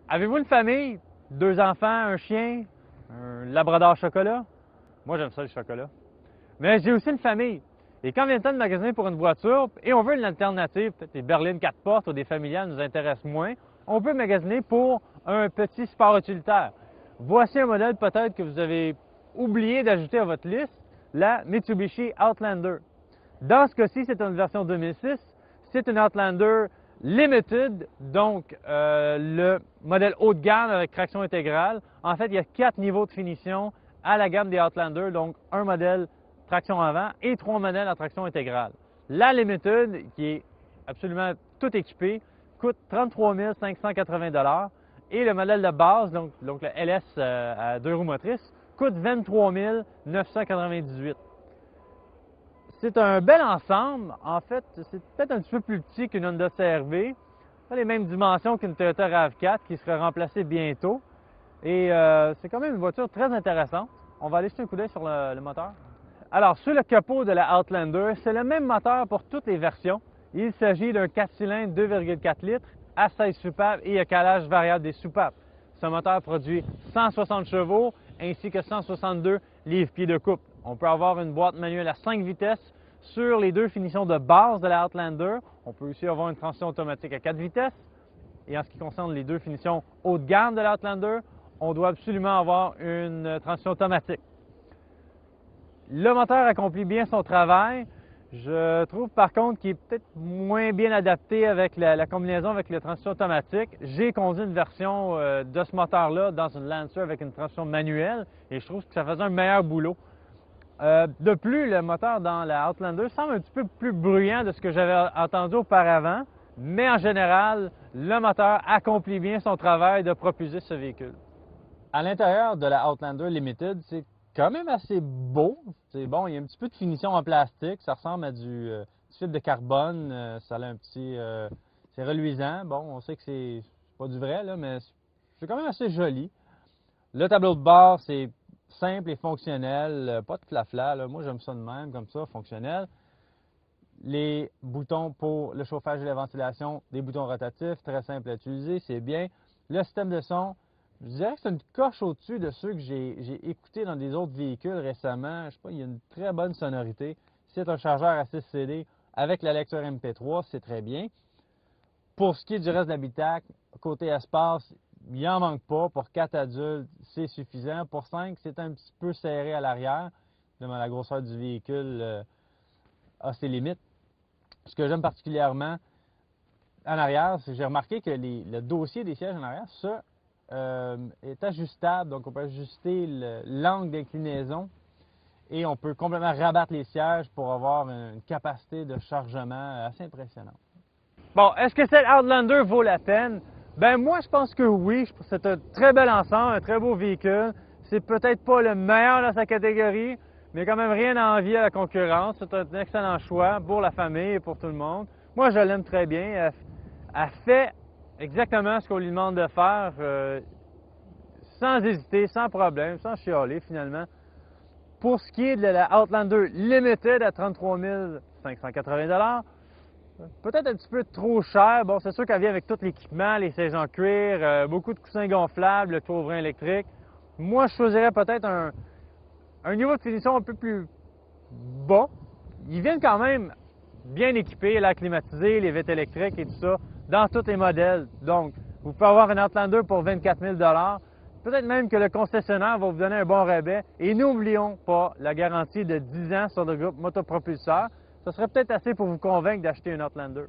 Avez-vous une famille? Deux enfants, un chien, un labrador chocolat? Moi, j'aime ça, le chocolat. Mais j'ai aussi une famille. Et quand vient le temps de magasiner pour une voiture, et on veut une alternative, peut-être les berlines 4 portes ou des familiales nous intéressent moins, on peut magasiner pour un petit sport utilitaire. Voici un modèle peut-être que vous avez oublié d'ajouter à votre liste, la Mitsubishi Outlander. Dans ce cas-ci, c'est une version 2006. C'est une Outlander Limited, donc le modèle haut de gamme avec traction intégrale. En fait, il y a 4 niveaux de finition à la gamme des Outlander, donc un modèle traction avant et 3 modèles à traction intégrale. La Limited, qui est absolument tout équipée, coûte 33 580 et le modèle de base, donc le LS à 2 roues motrices, coûte 23 998. C'est un bel ensemble. En fait, c'est peut-être un petit peu plus petit qu'une Honda CR-V. Pas les mêmes dimensions qu'une Toyota RAV4 qui serait remplacée bientôt. Et c'est quand même une voiture très intéressante. On va aller jeter un coup d'œil sur le moteur. Alors, sur le capot de la Outlander, c'est le même moteur pour toutes les versions. Il s'agit d'un 4 cylindres 2,4 litres à 16 soupapes et à calage variable des soupapes. Ce moteur produit 160 chevaux ainsi que 162 livres-pieds de couple. On peut avoir une boîte manuelle à 5 vitesses sur les deux finitions de base de la Outlander. On peut aussi avoir une transmission automatique à 4 vitesses. Et en ce qui concerne les deux finitions haut de gamme de la Outlander, on doit absolument avoir une transmission automatique. Le moteur accomplit bien son travail. Je trouve par contre qu'il est peut-être moins bien adapté avec la combinaison avec la transmission automatique. J'ai conduit une version de ce moteur-là dans une Lancer avec une transmission manuelle et je trouve que ça faisait un meilleur boulot. De plus, le moteur dans la Outlander semble un petit peu plus bruyant de ce que j'avais entendu auparavant, mais en général, le moteur accomplit bien son travail de propulser ce véhicule. À l'intérieur de la Outlander Limited, c'est quand même assez beau. C'est bon, il y a un petit peu de finition en plastique, ça ressemble à du fibre de carbone, ça a un petit, c'est reluisant. Bon, on sait que c'est pas du vrai là, mais c'est quand même assez joli. Le tableau de bord, c'est simple et fonctionnel, pas de flafla. Moi, j'aime ça de même, comme ça, fonctionnel. Les boutons pour le chauffage et la ventilation, des boutons rotatifs, très simple à utiliser, c'est bien. Le système de son, je dirais que c'est une coche au-dessus de ceux que j'ai écoutés dans des autres véhicules récemment. Je sais pas, il y a une très bonne sonorité. C'est un chargeur à 6 CD avec la lecture MP3, c'est très bien. Pour ce qui est du reste de l'habitacle, côté espace, il n'en manque pas. Pour 4 adultes, c'est suffisant. Pour 5, c'est un petit peu serré à l'arrière. La grosseur du véhicule a ses limites. Ce que j'aime particulièrement en arrière, c'est que j'ai remarqué que le dossier des sièges en arrière, ça, est ajustable. Donc, on peut ajuster l'angle d'inclinaison et on peut complètement rabattre les sièges pour avoir une capacité de chargement assez impressionnante. Bon, est-ce que cette Outlander vaut la peine? Ben moi, je pense que oui. C'est un très bel ensemble, un très beau véhicule. C'est peut-être pas le meilleur dans sa catégorie, mais quand même rien à envier à la concurrence. C'est un excellent choix pour la famille et pour tout le monde. Moi, je l'aime très bien. Elle fait exactement ce qu'on lui demande de faire, sans hésiter, sans problème, sans chialer finalement. Pour ce qui est de la Outlander Limited à 33 580 $, peut-être un petit peu trop cher. Bon, c'est sûr qu'elle vient avec tout l'équipement, les sièges en cuir, beaucoup de coussins gonflables, le tour ouvert électrique. Moi, je choisirais peut-être un niveau de finition un peu plus bas. Ils viennent quand même bien équipés, l'air climatisé, les vitres électriques et tout ça, dans tous les modèles. Donc, vous pouvez avoir une Outlander pour 24 000 $. Peut-être même que le concessionnaire va vous donner un bon rabais. Et n'oublions pas la garantie de 10 ans sur le groupe motopropulseur. Ce serait peut-être assez pour vous convaincre d'acheter une Outlander.